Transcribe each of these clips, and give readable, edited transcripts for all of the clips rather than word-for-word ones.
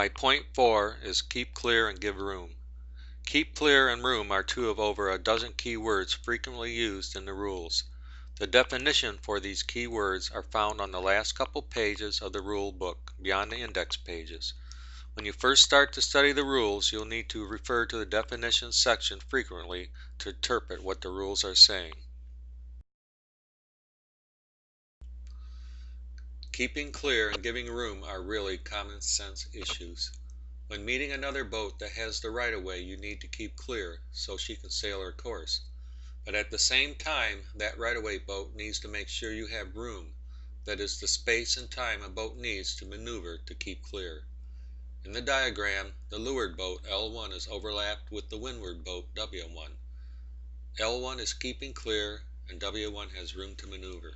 My point 4 is keep clear and give room. Keep clear and room are two of over a dozen key words frequently used in the rules. The definition for these key words are found on the last couple pages of the rule book, beyond the index pages. When you first start to study the rules, you'll need to refer to the definitions section frequently to interpret what the rules are saying. Keeping clear and giving room are really common sense issues. When meeting another boat that has the right of way, you need to keep clear so she can sail her course. But at the same time, that right of way boat needs to make sure you have room, that is, the space and time a boat needs to maneuver to keep clear. In the diagram, the leeward boat L1 is overlapped with the windward boat W1. L1 is keeping clear and W1 has room to maneuver.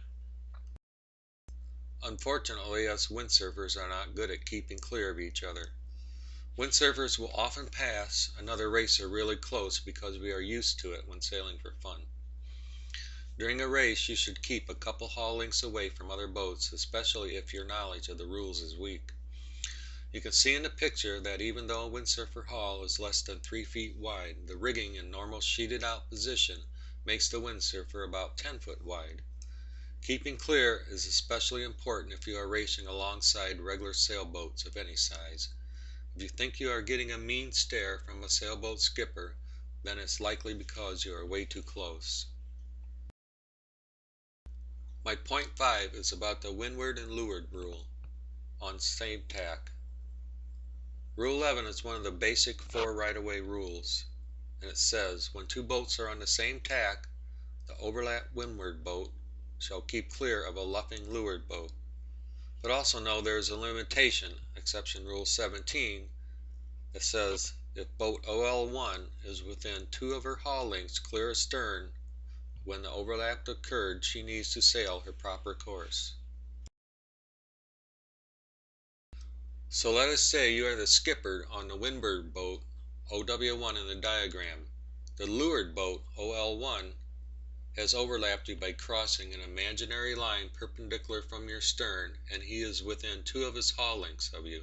Unfortunately, us windsurfers are not good at keeping clear of each other. Windsurfers will often pass another racer really close because we are used to it when sailing for fun. During a race, you should keep a couple haul lengths away from other boats, especially if your knowledge of the rules is weak. You can see in the picture that even though a windsurfer haul is less than 3 feet wide, the rigging in normal sheeted out position makes the windsurfer about 10 foot wide. Keeping clear is especially important if you are racing alongside regular sailboats of any size. If you think you are getting a mean stare from a sailboat skipper, then it's likely because you are way too close. My point 5 is about the windward and leeward rule on same tack. Rule 11 is one of the basic 4 right-of-way rules, and it says, when two boats are on the same tack, the overlapped windward boat shall keep clear of a luffing leeward boat. But also know there is a limitation, exception rule 17, that says if boat OL1 is within 2 of her haul lengths clear astern when the overlap occurred, she needs to sail her proper course. So let us say you are the skipper on the windward boat OW1 in the diagram. The leeward boat OL1 has overlapped you by crossing an imaginary line perpendicular from your stern, and he is within 2 of his haul lengths of you.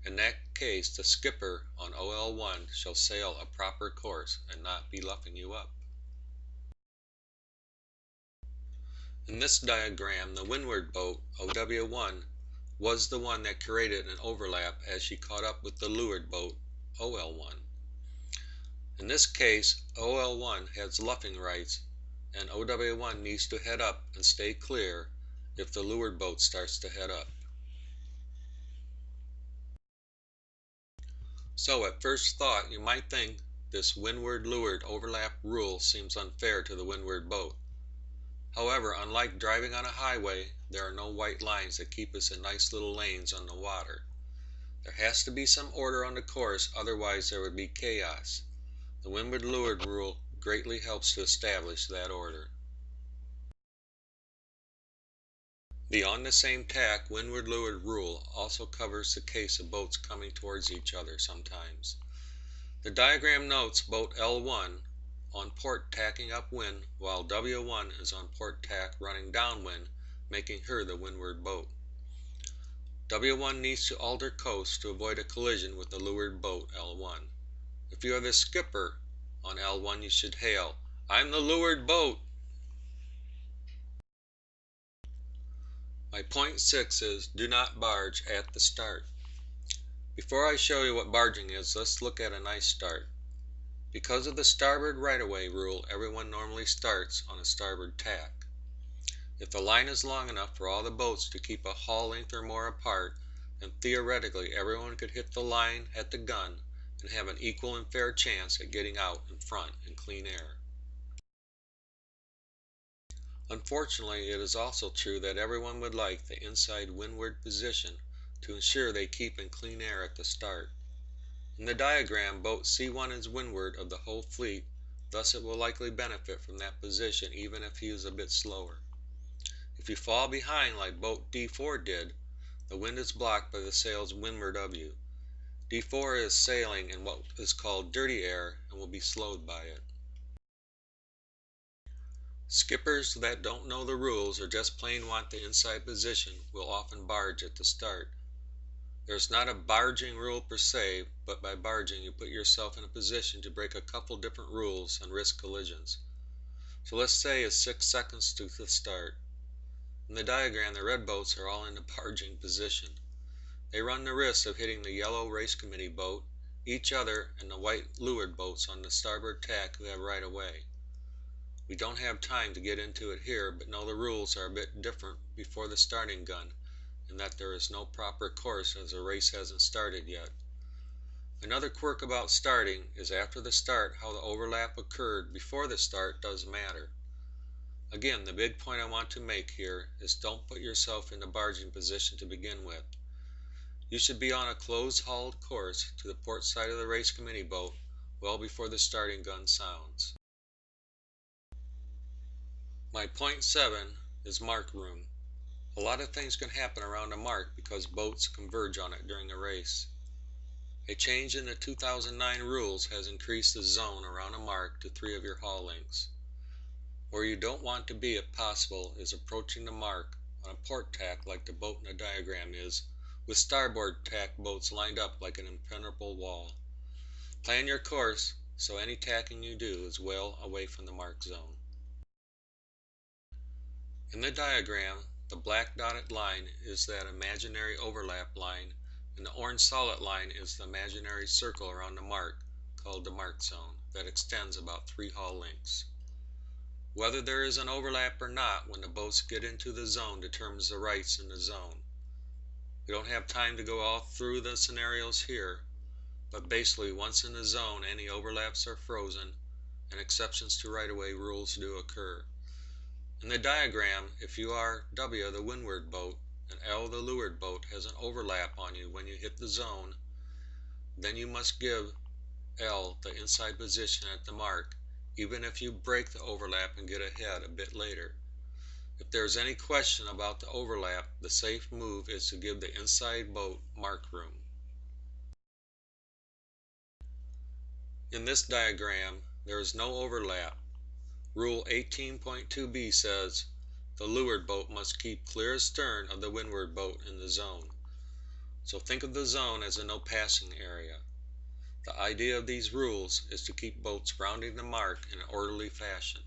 In that case, the skipper on OL1 shall sail a proper course and not be luffing you up. In this diagram, the windward boat OW1 was the one that created an overlap as she caught up with the leeward boat OL1. In this case, OL1 has luffing rights, and OW1 needs to head up and stay clear if the leeward boat starts to head up. So at first thought, you might think this windward-leeward overlap rule seems unfair to the windward boat. However, unlike driving on a highway, there are no white lines that keep us in nice little lanes on the water. There has to be some order on the course, otherwise there would be chaos. The windward-leeward rule greatly helps to establish that order. The on the same tack windward-leeward rule also covers the case of boats coming towards each other sometimes. The diagram notes boat L1 on port tacking upwind while W1 is on port tack running downwind, making her the windward boat. W1 needs to alter course to avoid a collision with the leeward boat L1. If you are the skipper on L1, you should hail, "I'm the leeward boat." My point 6 is, do not barge at the start. Before I show you what barging is, let's look at a nice start. Because of the starboard right-of-way rule, everyone normally starts on a starboard tack. If the line is long enough for all the boats to keep a haul length or more apart, then theoretically everyone could hit the line at the gun and have an equal and fair chance at getting out in front in clean air. Unfortunately, it is also true that everyone would like the inside windward position to ensure they keep in clean air at the start. In the diagram, boat C1 is windward of the whole fleet, thus it will likely benefit from that position even if he is a bit slower. If you fall behind like boat D4 did, the wind is blocked by the sails windward of you. D4 is sailing in what is called dirty air and will be slowed by it. Skippers that don't know the rules or just plain want the inside position will often barge at the start. There's not a barging rule per se, but by barging you put yourself in a position to break a couple different rules and risk collisions. So let's say it's 6 seconds to the start. In the diagram, the red boats are all in the barging position. They run the risk of hitting the yellow race committee boat, each other, and the white leeward boats on the starboard tack who have right of way. We don't have time to get into it here, but know the rules are a bit different before the starting gun, and that there is no proper course as the race hasn't started yet. Another quirk about starting is after the start, how the overlap occurred before the start does matter. Again, the big point I want to make here is don't put yourself in the barging position to begin with. You should be on a close-hauled course to the port side of the race committee boat well before the starting gun sounds. My point 7 is mark room. A lot of things can happen around a mark because boats converge on it during a race. A change in the 2009 rules has increased the zone around a mark to 3 of your haul lengths. Where you don't want to be if possible is approaching the mark on a port tack like the boat in the diagram is, with starboard tack boats lined up like an impenetrable wall. Plan your course so any tacking you do is well away from the mark zone. In the diagram, the black dotted line is that imaginary overlap line, and the orange solid line is the imaginary circle around the mark, called the mark zone, that extends about 3 haul lengths. Whether there is an overlap or not when the boats get into the zone determines the rights in the zone. We don't have time to go all through the scenarios here, but basically once in the zone any overlaps are frozen and exceptions to right-of-way rules do occur. In the diagram, if you are W, the windward boat, and L, the leeward boat, has an overlap on you when you hit the zone, then you must give L the inside position at the mark, even if you break the overlap and get ahead a bit later. If there is any question about the overlap, the safe move is to give the inside boat mark room. In this diagram, there is no overlap. Rule 18.2b says the leeward boat must keep clear astern of the windward boat in the zone. So think of the zone as a no passing area. The idea of these rules is to keep boats rounding the mark in an orderly fashion.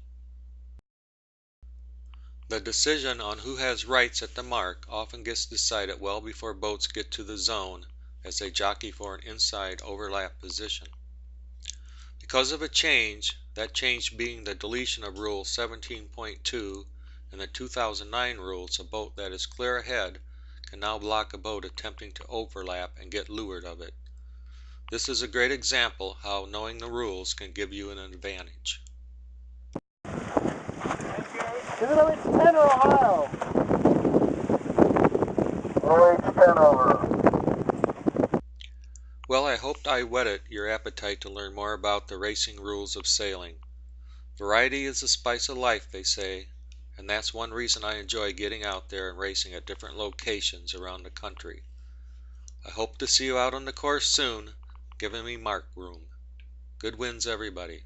The decision on who has rights at the mark often gets decided well before boats get to the zone as they jockey for an inside overlap position. Because of a change, that change being the deletion of Rule 17.2 and the 2009 rules, a boat that is clear ahead can now block a boat attempting to overlap and get leeward of it. This is a great example how knowing the rules can give you an advantage. It's 10 Ohio. OH 10 over. Well, I hoped I whetted your appetite to learn more about the racing rules of sailing. Variety is the spice of life, they say, and that's one reason I enjoy getting out there and racing at different locations around the country. I hope to see you out on the course soon, giving me mark room. Good winds, everybody.